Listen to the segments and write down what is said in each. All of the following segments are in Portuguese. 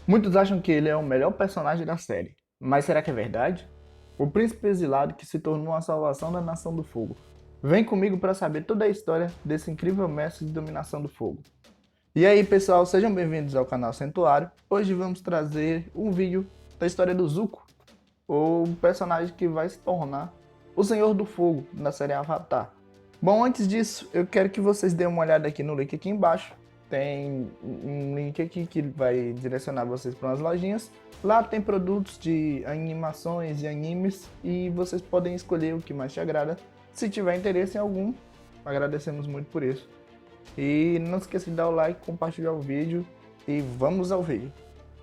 Muitos acham que ele é o melhor personagem da série, mas será que é verdade? O príncipe exilado que se tornou a salvação da Nação do Fogo. Vem comigo para saber toda a história desse incrível mestre de dominação do fogo. E aí pessoal, sejam bem-vindos ao canal Santuário. Hoje vamos trazer um vídeo da história do Zuko, o personagem que vai se tornar o Senhor do Fogo na série Avatar. Bom, antes disso, eu quero que vocês deem uma olhada aqui no link aqui embaixo. Tem um link aqui que vai direcionar vocês para umas lojinhas. Lá tem produtos de animações e animes e vocês podem escolher o que mais te agrada. Se tiver interesse em algum, agradecemos muito por isso. E não esqueça de dar o like, compartilhar o vídeo e vamos ao vídeo.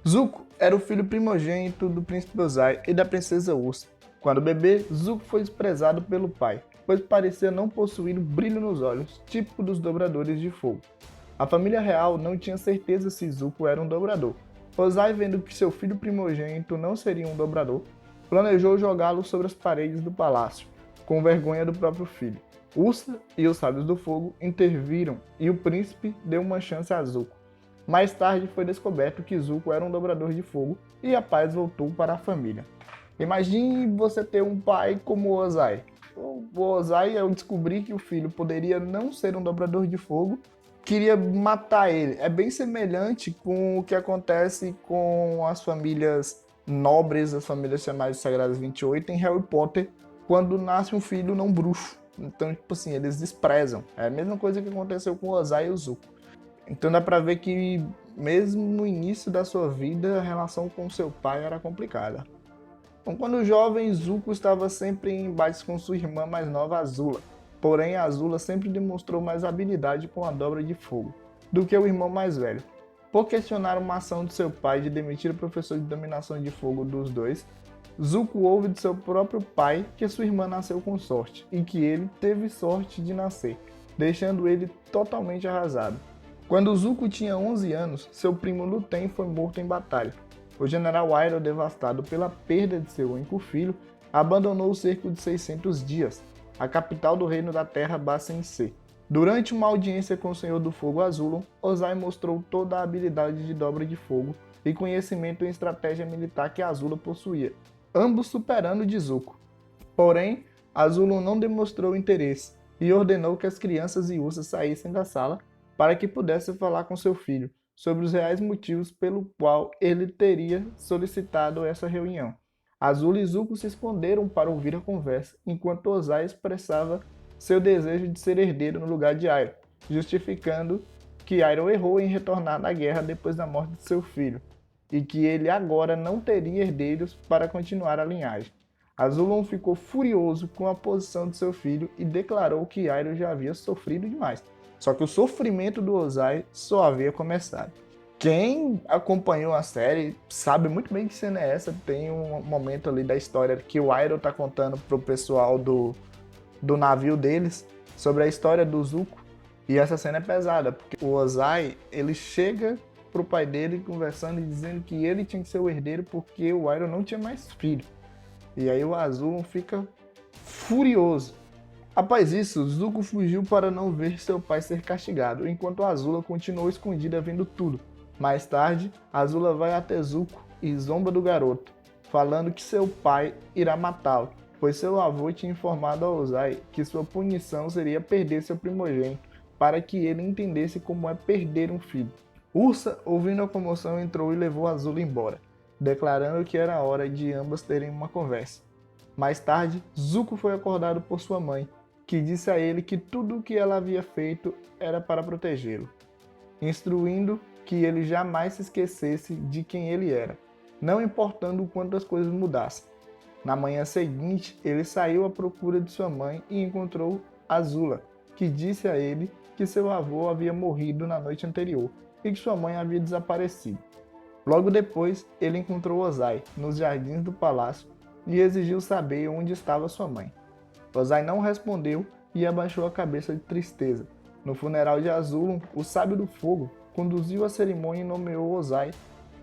Zuko era o filho primogênito do príncipe Ozai e da princesa Ursa. Quando bebê, Zuko foi desprezado pelo pai, pois parecia não possuir brilho nos olhos, típico dos dobradores de fogo. A família real não tinha certeza se Zuko era um dobrador. Ozai, vendo que seu filho primogênito não seria um dobrador, planejou jogá-lo sobre as paredes do palácio, com vergonha do próprio filho. Ursa e os sábios do fogo interviram e o príncipe deu uma chance a Zuko. Mais tarde foi descoberto que Zuko era um dobrador de fogo e a paz voltou para a família. Imagine você ter um pai como o Ozai. O Ozai, ao descobrir que o filho poderia não ser um dobrador de fogo, queria matar ele. É bem semelhante com o que acontece com as famílias nobres, as famílias chamadas de Sagradas 28 em Harry Potter, quando nasce um filho não bruxo. Então, tipo assim, eles desprezam. É a mesma coisa que aconteceu com o Ozai e o Zuko. Então dá pra ver que mesmo no início da sua vida, a relação com seu pai era complicada. Então, quando jovem, Zuko estava sempre em embates com sua irmã mais nova, Azula. Porém, Azula sempre demonstrou mais habilidade com a dobra de fogo do que o irmão mais velho. Por questionar uma ação de seu pai de demitir o professor de dominação de fogo dos dois, Zuko ouve de seu próprio pai que sua irmã nasceu com sorte e que ele teve sorte de nascer, deixando ele totalmente arrasado. Quando Zuko tinha 11 anos, seu primo Luten foi morto em batalha. O general Iroh, devastado pela perda de seu único filho, abandonou o cerco de 600 dias, a capital do reino da terra Ba Sing Se. Durante uma audiência com o Senhor do Fogo Azulon, Ozai mostrou toda a habilidade de dobra de fogo e conhecimento em estratégia militar que Azula possuía, ambos superando de Zuko. Porém, Azulon não demonstrou interesse e ordenou que as crianças e ursas saíssem da sala para que pudesse falar com seu filho sobre os reais motivos pelo qual ele teria solicitado essa reunião. Azula e Zuko se esconderam para ouvir a conversa, enquanto Ozai expressava seu desejo de ser herdeiro no lugar de Iroh, justificando que Iroh errou em retornar da guerra depois da morte de seu filho, e que ele agora não teria herdeiros para continuar a linhagem. Azulon ficou furioso com a posição de seu filho e declarou que Iroh já havia sofrido demais. Só que o sofrimento do Ozai só havia começado. Quem acompanhou a série sabe muito bem que cena é essa. Tem um momento ali da história que o Iroh tá contando pro pessoal do navio deles sobre a história do Zuko. E essa cena é pesada, porque o Ozai, ele chega pro pai dele conversando e dizendo que ele tinha que ser o herdeiro porque o Iroh não tinha mais filho. E aí o Azulon fica furioso. Após isso, Zuko fugiu para não ver seu pai ser castigado, enquanto Azula continuou escondida vendo tudo. Mais tarde, Azula vai até Zuko e zomba do garoto, falando que seu pai irá matá-lo, pois seu avô tinha informado a Ozai que sua punição seria perder seu primogênito, para que ele entendesse como é perder um filho. Ursa, ouvindo a comoção, entrou e levou Azula embora, declarando que era hora de ambas terem uma conversa. Mais tarde, Zuko foi acordado por sua mãe, que disse a ele que tudo o que ela havia feito era para protegê-lo, instruindo que ele jamais se esquecesse de quem ele era, não importando o quanto as coisas mudassem. Na manhã seguinte, ele saiu à procura de sua mãe e encontrou Azula, que disse a ele que seu avô havia morrido na noite anterior e que sua mãe havia desaparecido. Logo depois, ele encontrou Ozai nos jardins do palácio e exigiu saber onde estava sua mãe. Ozai não respondeu e abaixou a cabeça de tristeza. No funeral de Azulon, o Sábio do Fogo conduziu a cerimônia e nomeou Ozai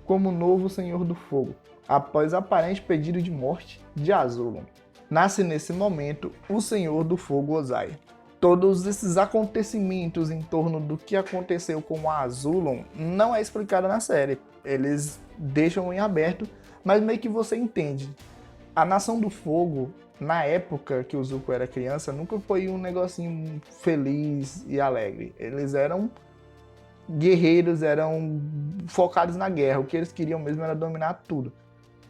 como novo Senhor do Fogo, após aparente pedido de morte de Azulon. Nasce nesse momento o Senhor do Fogo Ozai. Todos esses acontecimentos em torno do que aconteceu com Azulon não é explicado na série. Eles deixam em aberto, mas meio que você entende. A Nação do Fogo, na época que o Zuko era criança, nunca foi um negocinho feliz e alegre. Eles eram guerreiros, eram focados na guerra. O que eles queriam mesmo era dominar tudo.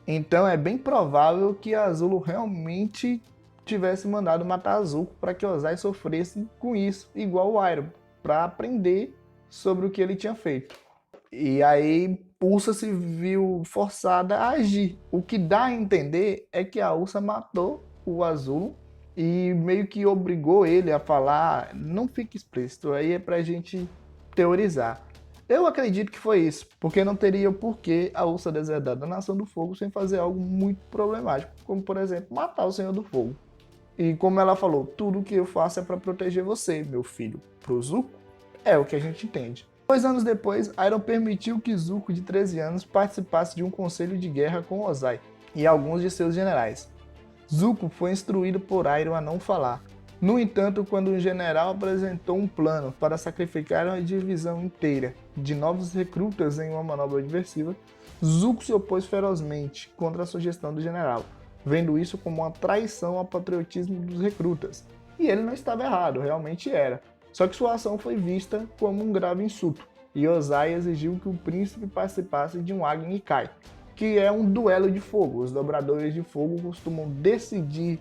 Então é bem provável que a Azula realmente tivesse mandado matar a Zuko para que Ozai sofresse com isso, igual o Iroh, para aprender sobre o que ele tinha feito. E aí Ursa se viu forçada a agir. O que dá a entender é que a Ursa matou o Azul e meio que obrigou ele a falar, não fica explícito, aí é pra gente teorizar. Eu acredito que foi isso, porque não teria por que a Ursa deserdar da Nação do Fogo sem fazer algo muito problemático, como por exemplo, matar o Senhor do Fogo. E como ela falou, tudo o que eu faço é para proteger você, meu filho. Pro Zuko, é o que a gente entende. 2 anos depois, Iroh permitiu que Zuko, de 13 anos, participasse de um conselho de guerra com Ozai e alguns de seus generais. Zuko foi instruído por Iroh a não falar. No entanto, quando o general apresentou um plano para sacrificar uma divisão inteira de novos recrutas em uma manobra diversiva, Zuko se opôs ferozmente contra a sugestão do general, vendo isso como uma traição ao patriotismo dos recrutas. E ele não estava errado, realmente era. Só que sua ação foi vista como um grave insulto, e Ozai exigiu que o príncipe participasse de um Agni Kai, que é um duelo de fogo. Os dobradores de fogo costumam decidir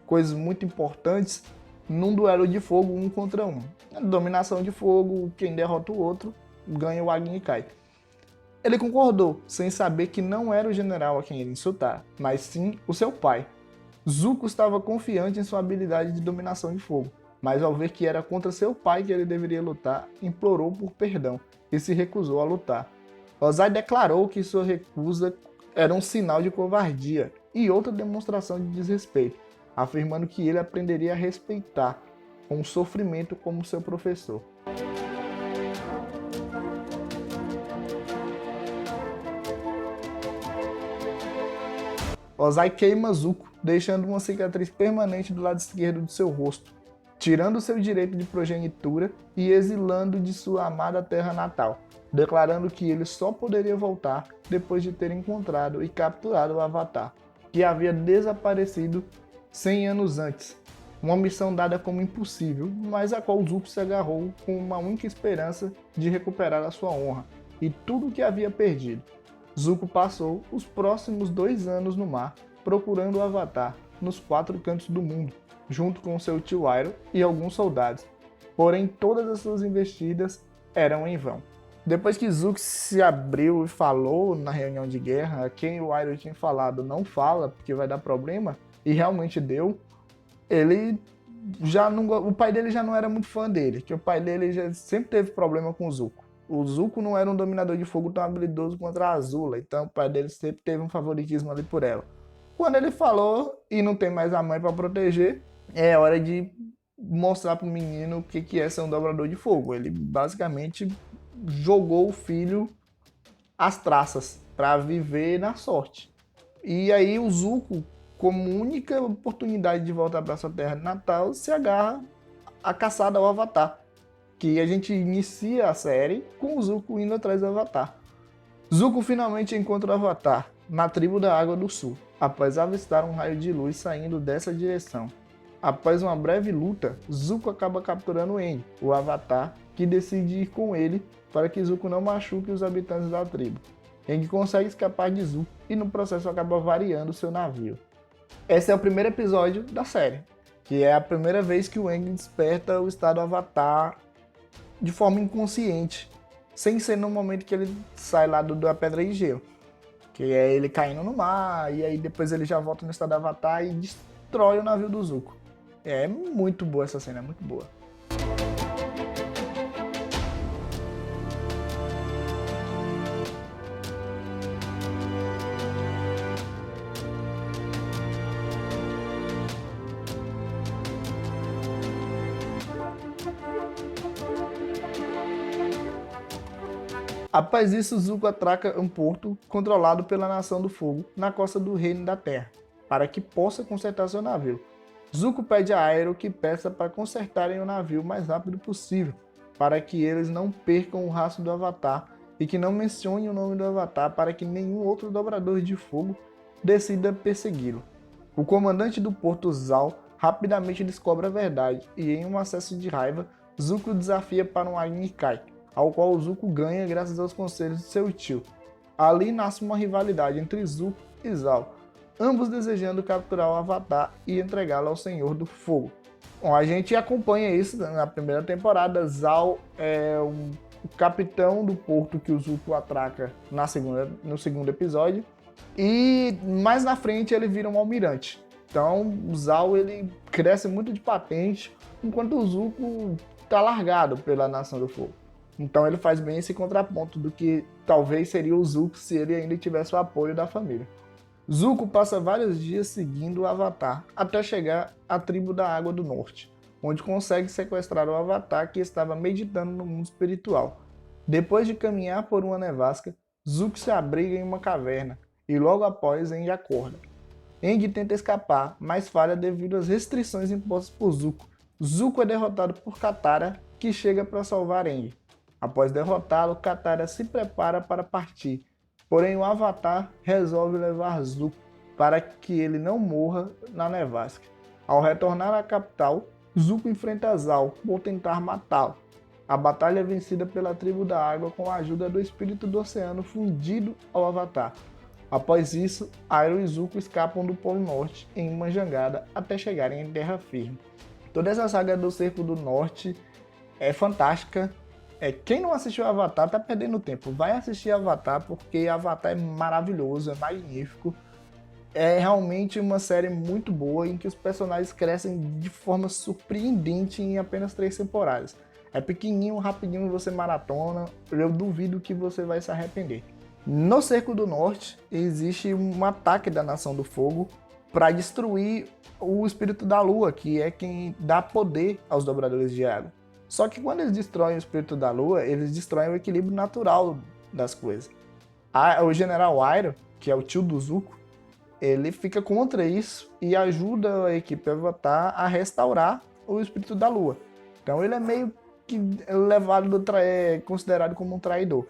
coisas muito importantes num duelo de fogo 1 contra 1. Dominação de fogo, quem derrota o outro ganha o Agni Kai. Ele concordou, sem saber que não era o general a quem ele insultar, mas sim o seu pai. Zuko estava confiante em sua habilidade de dominação de fogo, mas ao ver que era contra seu pai que ele deveria lutar, implorou por perdão e se recusou a lutar. Ozai declarou que sua recusa era um sinal de covardia e outra demonstração de desrespeito, afirmando que ele aprenderia a respeitar com o sofrimento como seu professor. Ozai queima Zuko, deixando uma cicatriz permanente do lado esquerdo do seu rosto, tirando seu direito de progenitura e exilando de sua amada terra natal, declarando que ele só poderia voltar depois de ter encontrado e capturado o Avatar, que havia desaparecido 100 anos antes. Uma missão dada como impossível, mas a qual Zuko se agarrou com uma única esperança de recuperar a sua honra e tudo o que havia perdido. Zuko passou os próximos 2 anos no mar, procurando o Avatar nos 4 cantos do mundo, junto com seu tio Iroh e alguns soldados. Porém, todas as suas investidas eram em vão. Depois que Zuko se abriu e falou na reunião de guerra, quem o Iroh tinha falado não fala porque vai dar problema, e realmente deu, ele já não, o pai dele já não era muito fã dele, que o pai dele já sempre teve problema com o Zuko. O Zuko não era um dominador de fogo tão habilidoso contra a Azula, então o pai dele sempre teve um favoritismo ali por ela. Quando ele falou e não tem mais a mãe para proteger, é hora de mostrar pro menino o que é ser um dobrador de fogo. Ele basicamente jogou o filho às traças para viver na sorte. E aí o Zuko, como única oportunidade de voltar para sua terra natal, se agarra à caçada ao Avatar, que a gente inicia a série com o Zuko indo atrás do Avatar. Zuko finalmente encontra o Avatar na tribo da Água do Sul, após avistar um raio de luz saindo dessa direção. Após uma breve luta, Zuko acaba capturando Aang, o Avatar, que decide ir com ele para que Zuko não machuque os habitantes da tribo. Aang consegue escapar de Zuko e no processo acaba variando seu navio. Esse é o primeiro episódio da série, que é a primeira vez que o Aang desperta o estado Avatar de forma inconsciente, sem ser no momento que ele sai lá da Pedra de Gelo, que é ele caindo no mar, e aí depois ele já volta no estado Avatar e destrói o navio do Zuko. É muito boa essa cena, é muito boa. Após isso, Zuko atraca um porto controlado pela Nação do Fogo na costa do Reino da Terra, para que possa consertar seu navio. Zuko pede a Iroh que peça para consertarem o navio o mais rápido possível, para que eles não percam o rastro do Avatar e que não mencione o nome do Avatar para que nenhum outro dobrador de fogo decida persegui-lo. O comandante do Porto Zal rapidamente descobre a verdade e, em um acesso de raiva, Zuko desafia para um Agni Kai, ao qual Zuko ganha graças aos conselhos de seu tio. Ali nasce uma rivalidade entre Zuko e Zal, ambos desejando capturar o Avatar e entregá-lo ao Senhor do Fogo. Bom, a gente acompanha isso na primeira temporada. Zal é o capitão do porto que o Zuko atraca no segundo episódio, e mais na frente ele vira um almirante. Então o Zal ele cresce muito de patente, enquanto o Zuko está largado pela Nação do Fogo. Então ele faz bem esse contraponto do que talvez seria o Zuko se ele ainda tivesse o apoio da família. Zuko passa vários dias seguindo o Avatar até chegar à tribo da Água do Norte, onde consegue sequestrar o Avatar que estava meditando no mundo espiritual. Depois de caminhar por uma nevasca, Zuko se abriga em uma caverna e logo após Aang acorda. Aang tenta escapar, mas falha devido às restrições impostas por Zuko. Zuko é derrotado por Katara, que chega para salvar Aang. Após derrotá-lo, Katara se prepara para partir, porém o Avatar resolve levar Zuko para que ele não morra na nevasca. Ao retornar à capital, Zuko enfrenta Zal por tentar matá-lo. A batalha é vencida pela tribo da água com a ajuda do espírito do oceano fundido ao Avatar. Após isso, Iroh e Zuko escapam do Polo Norte em uma jangada até chegarem em terra firme. Toda essa saga do Cerco do Norte é fantástica. Quem não assistiu Avatar tá perdendo tempo. Vai assistir Avatar porque Avatar é maravilhoso, é magnífico. É realmente uma série muito boa em que os personagens crescem de forma surpreendente em apenas 3 temporadas. É pequenininho, rapidinho, você maratona. Eu duvido que você vai se arrepender. No Cerco do Norte existe um ataque da Nação do Fogo para destruir o Espírito da Lua, que é quem dá poder aos Dobradores de Água. Só que quando eles destroem o Espírito da Lua, eles destroem o equilíbrio natural das coisas. O General Iroh, que é o tio do Zuko, ele fica contra isso e ajuda a equipe Avatar a restaurar o Espírito da Lua. Então ele é meio que levado considerado como um traidor.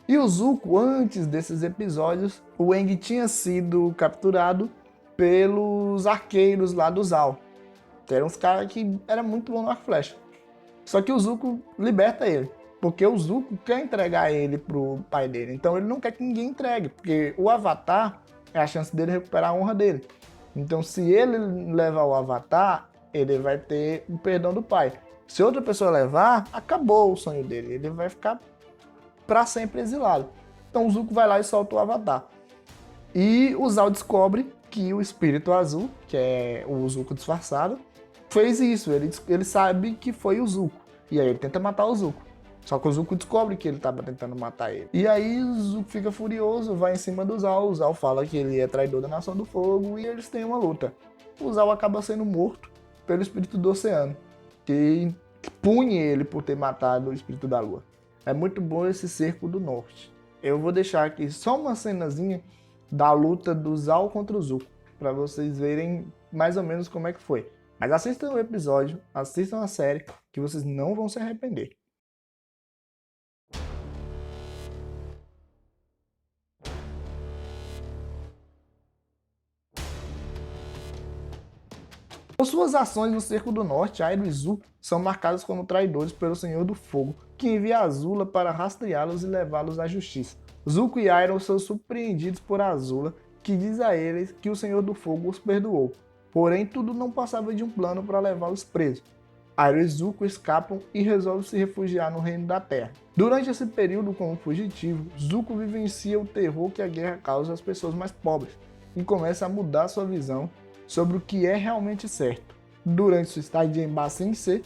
E o Zuko, antes desses episódios, o Aang tinha sido capturado pelos arqueiros lá do Zal, que eram uns caras que eram muito bons no arco e flecha. Só que o Zuko liberta ele, porque o Zuko quer entregar ele pro pai dele. Então ele não quer que ninguém entregue, porque o Avatar é a chance dele recuperar a honra dele. Então se ele levar o Avatar, ele vai ter o perdão do pai. Se outra pessoa levar, acabou o sonho dele. Ele vai ficar para sempre exilado. Então o Zuko vai lá e solta o Avatar. E o Zal descobre que o Espírito Azul, que é o Zuko disfarçado, fez isso. Ele sabe que foi o Zuko. E aí ele tenta matar o Zuko. Só que o Zuko descobre que ele estava tentando matar ele. E aí o Zuko fica furioso, vai em cima do Zal. O Zal fala que ele é traidor da Nação do Fogo e eles têm uma luta. O Zal acaba sendo morto pelo Espírito do Oceano, que pune ele por ter matado o Espírito da Lua. É muito bom esse Cerco do Norte. Eu vou deixar aqui só uma cenazinha da luta do Zal contra o Zuko, para vocês verem mais ou menos como é que foi. Mas assistam o episódio, assistam a série, que vocês não vão se arrepender. Por suas ações no Cerco do Norte, Iroh e Zuko são marcados como traidores pelo Senhor do Fogo, que envia Azula para rastreá-los e levá-los à justiça. Zuko e Iroh são surpreendidos por Azula, que diz a eles que o Senhor do Fogo os perdoou. Porém, tudo não passava de um plano para levá-los presos. Iroh e Zuko escapam e resolvem se refugiar no Reino da Terra. Durante esse período como fugitivo, Zuko vivencia o terror que a guerra causa às pessoas mais pobres e começa a mudar sua visão sobre o que é realmente certo. Durante sua estadia em Ba Sing Se,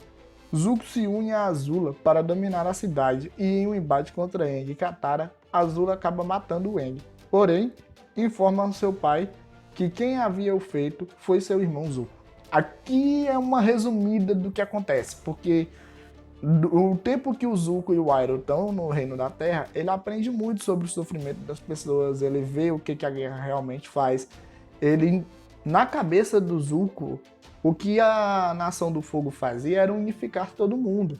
Zuko se une a Azula para dominar a cidade e em um embate contra Aang e Katara, Azula acaba matando o Aang. Porém, informa ao seu pai que quem havia o feito foi seu irmão Zuko. Aqui é uma resumida do que acontece, porque o tempo que o Zuko e o Iroh estão no Reino da Terra, ele aprende muito sobre o sofrimento das pessoas, ele vê o que a guerra realmente faz. Na cabeça do Zuko, o que a Nação do Fogo fazia era unificar todo mundo.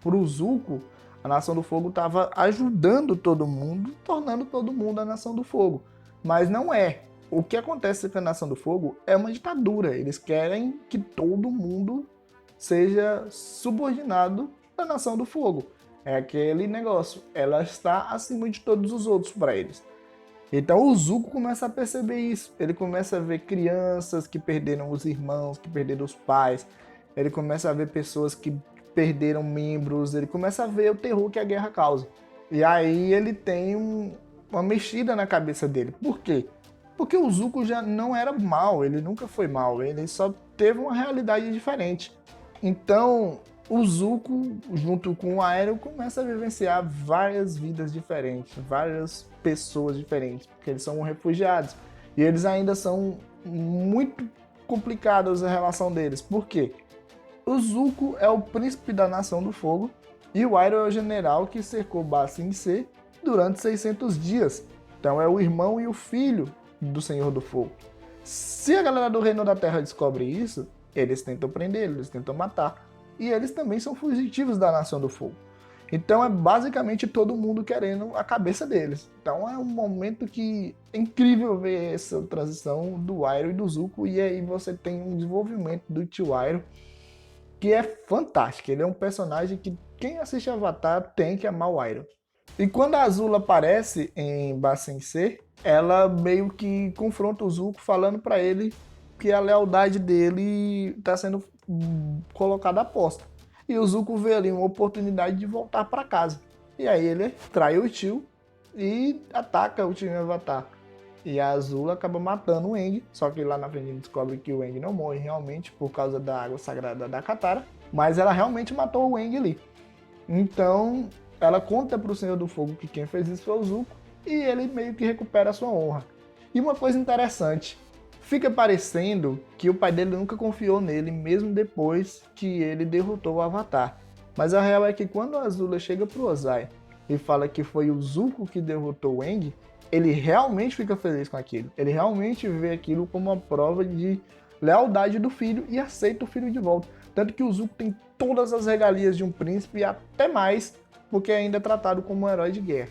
Para o Zuko, A Nação do Fogo estava ajudando todo mundo, tornando todo mundo a Nação do Fogo. Mas não é. O que acontece com a Nação do Fogo é uma ditadura. Eles querem que todo mundo seja subordinado à Nação do Fogo. É aquele negócio. Ela está acima de todos os outros para eles. Então o Zuko começa a perceber isso. Ele começa a ver crianças que perderam os irmãos, que perderam os pais. Ele começa a ver pessoas que perderam membros. Ele começa a ver o terror que a guerra causa. E aí ele tem uma mexida na cabeça dele. Por quê? Porque o Zuko já não era mal, ele nunca foi mal, ele só teve uma realidade diferente. Então, o Zuko, junto com o Aero, começa a vivenciar várias vidas diferentes, várias pessoas diferentes, porque eles são refugiados. E eles ainda são muito complicados a relação deles. Por quê? O Zuko é o príncipe da Nação do Fogo e o Aero é o general que cercou Ba Sing Se durante 600 dias. Então é o irmão e o filho do Senhor do Fogo. Se a galera do Reino da Terra descobre isso, eles tentam prender, eles tentam matar. E eles também são fugitivos da Nação do Fogo. Então é basicamente todo mundo querendo a cabeça deles. Então é um momento que é incrível ver essa transição do Airo e do Zuko. E aí você tem um desenvolvimento do tio Airo que é fantástico. Ele é um personagem que quem assiste Avatar tem que amar o Airo. E quando a Azula aparece em Ba Sing Se, ela meio que confronta o Zuko falando para ele que a lealdade dele está sendo colocada à posta. E o Zuko vê ali uma oportunidade de voltar para casa. E aí ele trai o tio e ataca o tio Avatar. E a Azula acaba matando o Aang, só que lá na frente ele descobre que o Aang não morre realmente por causa da água sagrada da Katara, mas ela realmente matou o Aang ali. Então ela conta pro Senhor do Fogo que quem fez isso foi o Zuko, e ele meio que recupera a sua honra. E uma coisa interessante, fica parecendo que o pai dele nunca confiou nele, mesmo depois que ele derrotou o Avatar. Mas a real é que quando a Azula chega pro Ozai e fala que foi o Zuko que derrotou o Aang, ele realmente fica feliz com aquilo. Ele realmente vê aquilo como uma prova de lealdade do filho e aceita o filho de volta. Tanto que o Zuko tem todas as regalias de um príncipe e até mais, porque ainda é tratado como um herói de guerra.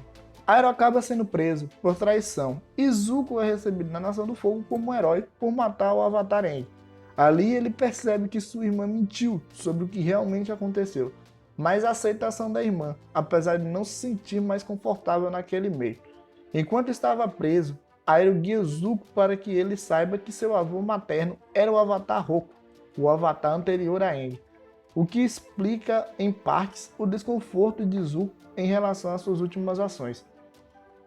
Airo acaba sendo preso por traição e Zuko é recebido na Nação do Fogo como um herói por matar o Avatar Aang. Ali ele percebe que sua irmã mentiu sobre o que realmente aconteceu, mas aceita a ação da irmã, apesar de não se sentir mais confortável naquele meio. Enquanto estava preso, Airo guia Zuko para que ele saiba que seu avô materno era o Avatar Roku, o Avatar anterior a Aang, o que explica em partes o desconforto de Zuko em relação às suas últimas ações.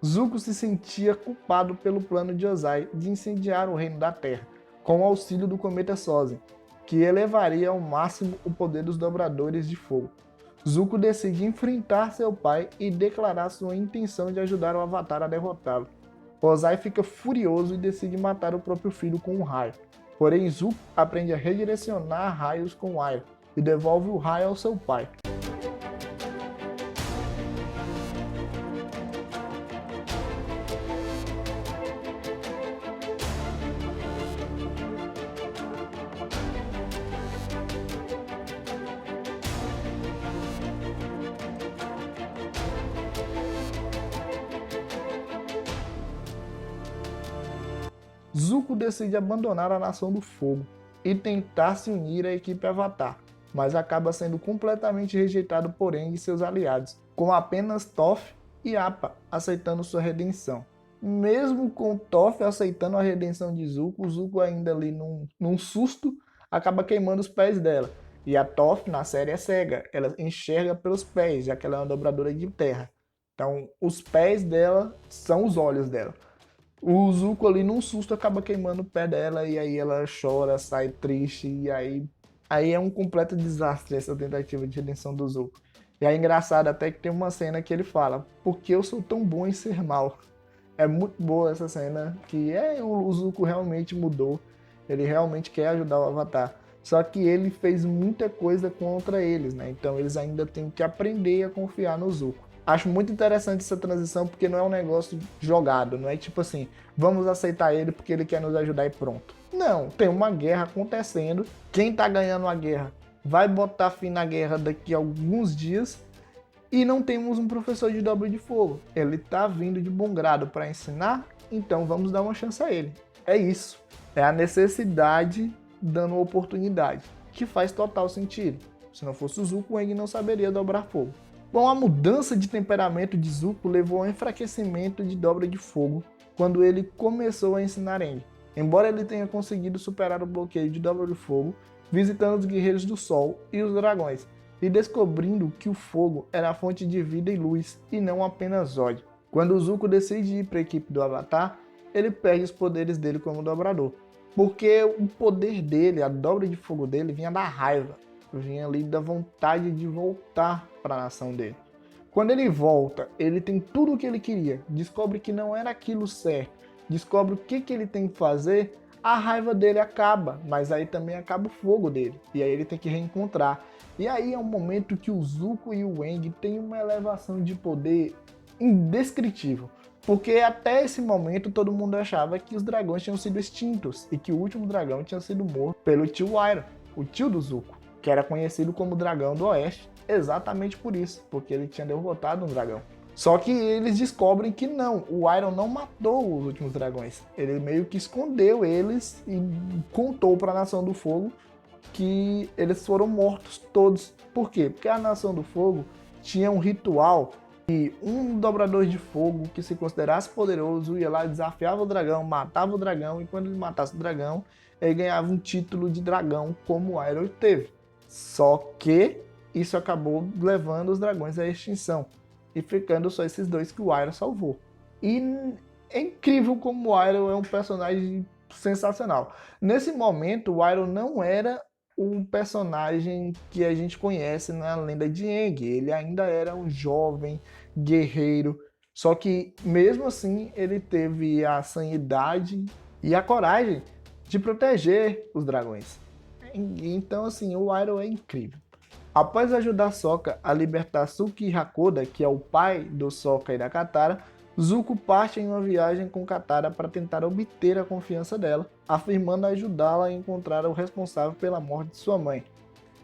Zuko se sentia culpado pelo plano de Ozai de incendiar o Reino da Terra, com o auxílio do cometa Sozen, que elevaria ao máximo o poder dos Dobradores de Fogo. Zuko decide enfrentar seu pai e declarar sua intenção de ajudar o Avatar a derrotá-lo. Ozai fica furioso e decide matar o próprio filho com um raio. Porém, Zuko aprende a redirecionar raios com o Airo e devolve o raio ao seu pai. Zuko decide abandonar a Nação do Fogo e tentar se unir à equipe Avatar, mas acaba sendo completamente rejeitado por Aang e seus aliados, com apenas Toph e Appa aceitando sua redenção. Mesmo com Toph aceitando a redenção de Zuko, Zuko ainda ali num susto acaba queimando os pés dela. E a Toph na série é cega, ela enxerga pelos pés, já que ela é uma dobradora de terra. Então os pés dela são os olhos dela. O Zuko ali num susto acaba queimando o pé dela e aí ela chora, sai triste e aí é um completo desastre essa tentativa de redenção do Zuko. E é engraçado até que tem uma cena que ele fala: "Por que eu sou tão bom em ser mal?" É muito boa essa cena, que o Zuko realmente mudou, ele realmente quer ajudar o Avatar. Só que ele fez muita coisa contra eles, né? Então eles ainda têm que aprender a confiar no Zuko. Acho muito interessante essa transição porque não é um negócio jogado, não é tipo assim, vamos aceitar ele porque ele quer nos ajudar e pronto. Não, tem uma guerra acontecendo, quem tá ganhando a guerra vai botar fim na guerra daqui a alguns dias E não temos um professor de dobra de fogo. Ele tá vindo de bom grado para ensinar, então vamos dar uma chance a ele. É isso. É a necessidade dando oportunidade, que faz total sentido. Se não fosse o Zuko, o Aang não saberia dobrar fogo. Bom, a mudança de temperamento de Zuko levou ao enfraquecimento de dobra de fogo quando ele começou a ensinar Aang. Embora ele tenha conseguido superar o bloqueio de dobra de fogo, visitando os guerreiros do sol e os dragões, e descobrindo que o fogo era a fonte de vida e luz, e não apenas ódio. Quando o Zuko decide ir para a equipe do Avatar, ele perde os poderes dele como dobrador, porque o poder dele, a dobra de fogo dele, vinha da raiva, vinha ali da vontade de voltar para a nação dele. Quando ele volta, ele tem tudo o que ele queria, descobre que não era aquilo certo, descobre o que ele tem que fazer, a raiva dele acaba, mas aí também acaba o fogo dele, e aí ele tem que reencontrar. E aí é um momento que o Zuko e o Aang têm uma elevação de poder indescritível, porque até esse momento todo mundo achava que os dragões tinham sido extintos e que o último dragão tinha sido morto pelo tio Iroh, o tio do Zuko, que era conhecido como Dragão do Oeste, exatamente por isso, porque ele tinha derrotado um dragão. Só que eles descobrem que não, o Iroh não matou os últimos dragões. Ele meio que escondeu eles e contou para a Nação do Fogo que eles foram mortos todos. Por quê? Porque a Nação do Fogo tinha um ritual e um dobrador de fogo que se considerasse poderoso ia lá, desafiava o dragão, matava o dragão, e quando ele matasse o dragão, ele ganhava um título de dragão, como o Iroh teve. Só que isso acabou levando os dragões à extinção, e ficando só esses dois que o Iroh salvou. E é incrível como o Iroh é um personagem sensacional. Nesse momento, o Iroh não era o personagem que a gente conhece na lenda de Aang. Ele ainda era um jovem guerreiro, só que mesmo assim ele teve a sanidade e a coragem de proteger os dragões. Então assim, o Iroh é incrível. Após ajudar Sokka a libertar Suki e Hakoda, que é o pai do Sokka e da Katara, Zuko parte em uma viagem com Katara para tentar obter a confiança dela, afirmando ajudá-la a encontrar o responsável pela morte de sua mãe.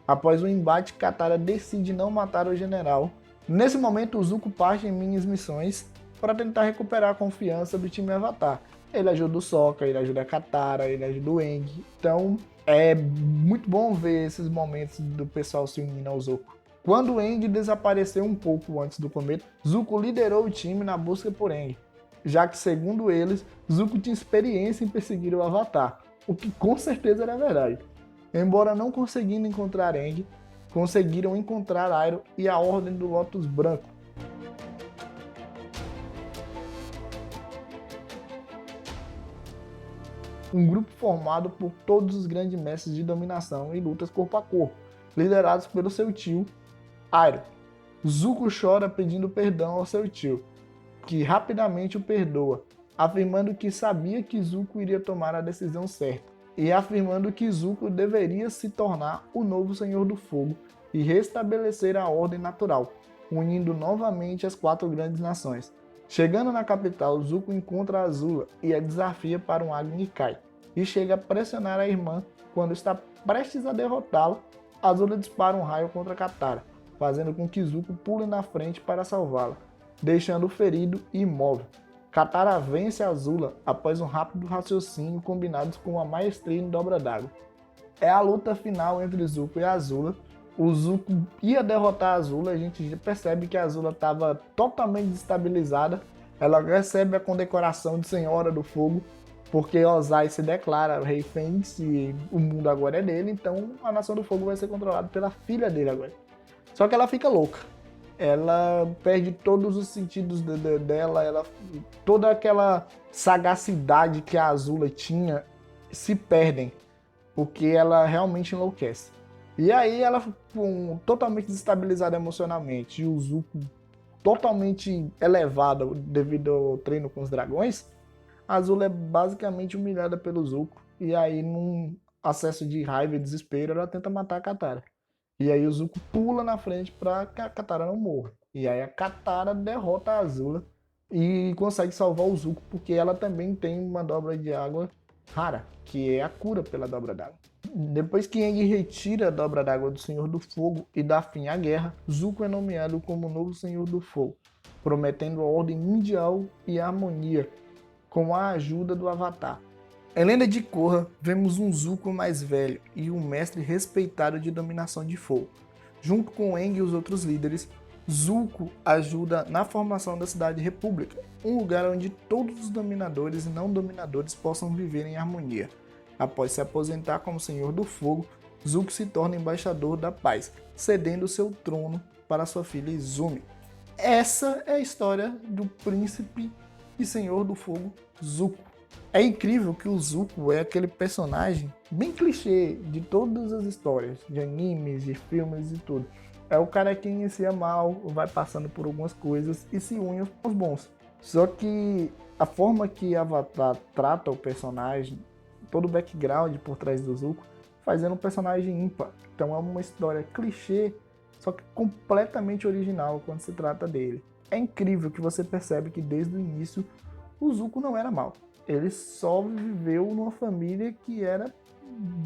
Após o embate, Katara decide não matar o general. Nesse momento, Zuko parte em missões para tentar recuperar a confiança do time Avatar. Ele ajuda o Sokka, ele ajuda a Katara, ele ajuda o Aang. Então é muito bom ver esses momentos do pessoal se unindo ao Zuko. Quando Aang desapareceu um pouco antes do cometa, Zuko liderou o time na busca por Aang, já que, segundo eles, Zuko tinha experiência em perseguir o Avatar, o que com certeza era verdade. Embora não conseguindo encontrar Aang, conseguiram encontrar Iroh e a Ordem do Lótus Branco. Um grupo formado por todos os grandes mestres de dominação e lutas corpo a corpo, liderados pelo seu tio, Iroh. Zuko chora pedindo perdão ao seu tio, que rapidamente o perdoa, afirmando que sabia que Zuko iria tomar a decisão certa, e afirmando que Zuko deveria se tornar o novo Senhor do Fogo e restabelecer a ordem natural, unindo novamente as 4 grandes nações. Chegando na capital, Zuko encontra a Azula e a desafia para um Agni Kai, e chega a pressionar a irmã. Quando está prestes a derrotá-la, Azula dispara um raio contra Katara, fazendo com que Zuko pule na frente para salvá-la, deixando-o ferido e imóvel. Katara vence Azula após um rápido raciocínio combinado com uma maestria em dobra d'água. É a luta final entre Zuko e Azula. O Zuko ia derrotar a Azula, a gente já percebe que a Azula estava totalmente desestabilizada. Ela recebe a condecoração de Senhora do Fogo, porque Ozai se declara o Rei Fênix e o mundo agora é dele, então a Nação do Fogo vai ser controlada pela filha dele agora. Só que ela fica louca. Ela perde todos os sentidos dela, toda aquela sagacidade que a Azula tinha se perdem, porque ela realmente enlouquece. E aí ela, totalmente desestabilizada emocionalmente, e o Zuko totalmente elevado devido ao treino com os dragões, a Azula é basicamente humilhada pelo Zuko, e aí num acesso de raiva e desespero ela tenta matar a Katara. E aí o Zuko pula na frente para que a Katara não morra. E aí a Katara derrota a Azula e consegue salvar o Zuko, porque ela também tem uma dobra de água rara, que é a cura pela dobra d'água. Depois que Aang retira a Dobra d'Água do Senhor do Fogo e dá fim à guerra, Zuko é nomeado como novo Senhor do Fogo, prometendo a ordem mundial e a harmonia, com a ajuda do Avatar. Em Lenda de Korra, vemos um Zuko mais velho e um mestre respeitado de dominação de fogo. Junto com Aang e os outros líderes, Zuko ajuda na formação da Cidade República, um lugar onde todos os dominadores e não dominadores possam viver em harmonia. Após se aposentar como Senhor do Fogo, Zuko se torna embaixador da paz, cedendo seu trono para sua filha Izumi. Essa é a história do príncipe e Senhor do Fogo, Zuko. É incrível que o Zuko é aquele personagem bem clichê de todas as histórias, de animes, de filmes e tudo. É o cara que inicia mal, vai passando por algumas coisas e se une aos bons. Só que a forma que Avatar trata o personagem, todo o background por trás do Zuko, fazendo um personagem ímpar. Então é uma história clichê, só que completamente original quando se trata dele. É incrível que você percebe que desde o início o Zuko não era mal. Ele só viveu numa família que era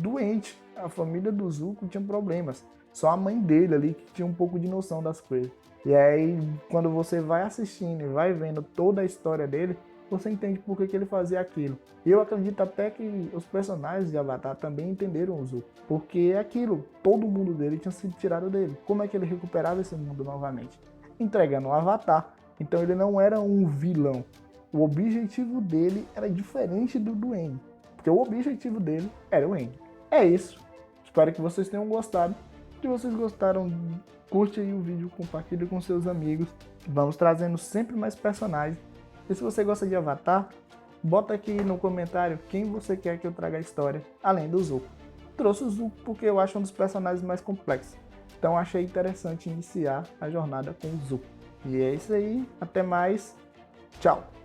doente. A família do Zuko tinha problemas. Só a mãe dele ali que tinha um pouco de noção das coisas. E aí, quando você vai assistindo e vai vendo toda a história dele, você entende por que ele fazia aquilo. E eu acredito até que os personagens de Avatar também entenderam o Zuko. Porque é aquilo, todo o mundo dele tinha sido tirado dele. Como é que ele recuperava esse mundo novamente? Entregando um Avatar. Então ele não era um vilão. O objetivo dele era diferente do Aang. Porque o objetivo dele era o Aang. É isso. Espero que vocês tenham gostado. Se vocês gostaram, curte aí o vídeo, compartilhe com seus amigos. Vamos trazendo sempre mais personagens. E se você gosta de Avatar, bota aqui no comentário quem você quer que eu traga a história, além do Zuko. Trouxe o Zuko porque eu acho um dos personagens mais complexos. Então achei interessante iniciar a jornada com o Zuko. E é isso aí, até mais, tchau!